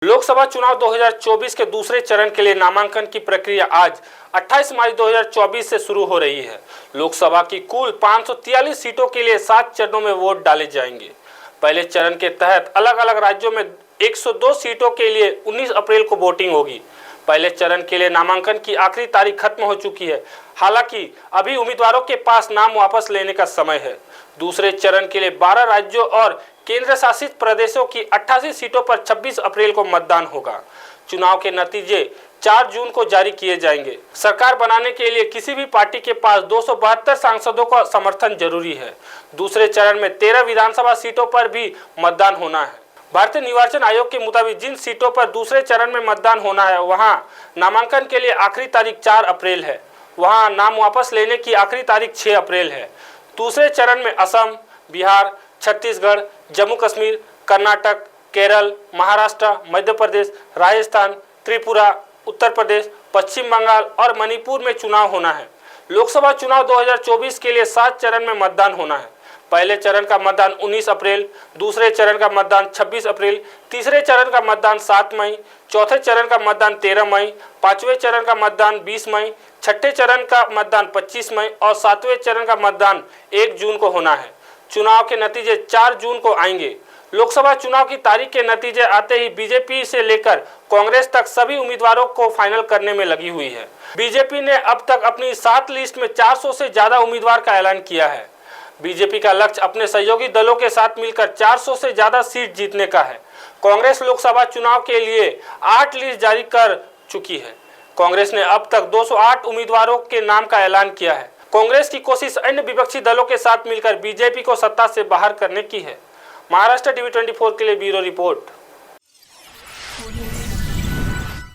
लोकसभा चुनाव 2024 के दूसरे चरण के लिए नामांकन की प्रक्रिया आज 28 मार्च 2024 से शुरू हो रही है। लोकसभा की कुल 543 सीटों के लिए 7 चरणों में वोट डाले जाएंगे। पहले चरण के तहत अलग अलग राज्यों में 102 सीटों के लिए 19 अप्रैल को वोटिंग होगी। पहले चरण के लिए नामांकन की आखिरी तारीख खत्म हो चुकी है। हालांकि अभी उम्मीदवारों के पास नाम वापस लेने का समय है। दूसरे चरण के लिए 12 राज्यों और केंद्र शासित प्रदेशों की 88 सीटों पर 26 अप्रैल को मतदान होगा। चुनाव के नतीजे 4 जून को जारी किए जाएंगे। सरकार बनाने के लिए किसी भी पार्टी के पास 272 सांसदों का समर्थन जरूरी है। दूसरे चरण में 13 विधानसभा सीटों पर भी मतदान होना है। भारतीय निर्वाचन आयोग के मुताबिक जिन सीटों पर दूसरे चरण में मतदान होना है वहां नामांकन के लिए आखिरी तारीख 4 अप्रैल है। वहां नाम वापस लेने की आखिरी तारीख 6 अप्रैल है। दूसरे चरण में असम, बिहार, छत्तीसगढ़, जम्मू कश्मीर, कर्नाटक, केरल, महाराष्ट्र, मध्य प्रदेश, राजस्थान, त्रिपुरा, उत्तर प्रदेश, पश्चिम बंगाल और मणिपुर में चुनाव होना है। लोकसभा चुनाव 2024 के लिए 7 चरण में मतदान होना है। पहले चरण का मतदान 19 अप्रैल, दूसरे चरण का मतदान 26 अप्रैल, तीसरे चरण का मतदान 7 मई, चौथे चरण का मतदान 13 मई, पांचवें चरण का मतदान 20 मई, छठे चरण का मतदान 25 मई और सातवें चरण का मतदान 1 जून को होना है। चुनाव के नतीजे 4 जून को आएंगे। लोकसभा चुनाव की तारीख के नतीजे आते ही बीजेपी से लेकर कांग्रेस तक सभी उम्मीदवारों को फाइनल करने में लगी हुई है। बीजेपी ने अब तक अपनी 7 लिस्ट में 400 से ज्यादा उम्मीदवार का ऐलान किया है। बीजेपी का लक्ष्य अपने सहयोगी दलों के साथ मिलकर 400 से ज्यादा सीट जीतने का है। कांग्रेस लोकसभा चुनाव के लिए 8 लिस्ट जारी कर चुकी है। कांग्रेस ने अब तक 208 उम्मीदवारों के नाम का ऐलान किया है। कांग्रेस की कोशिश अन्य विपक्षी दलों के साथ मिलकर बीजेपी को सत्ता से बाहर करने की है। महाराष्ट्र टीवी 24 के लिए ब्यूरो रिपोर्ट।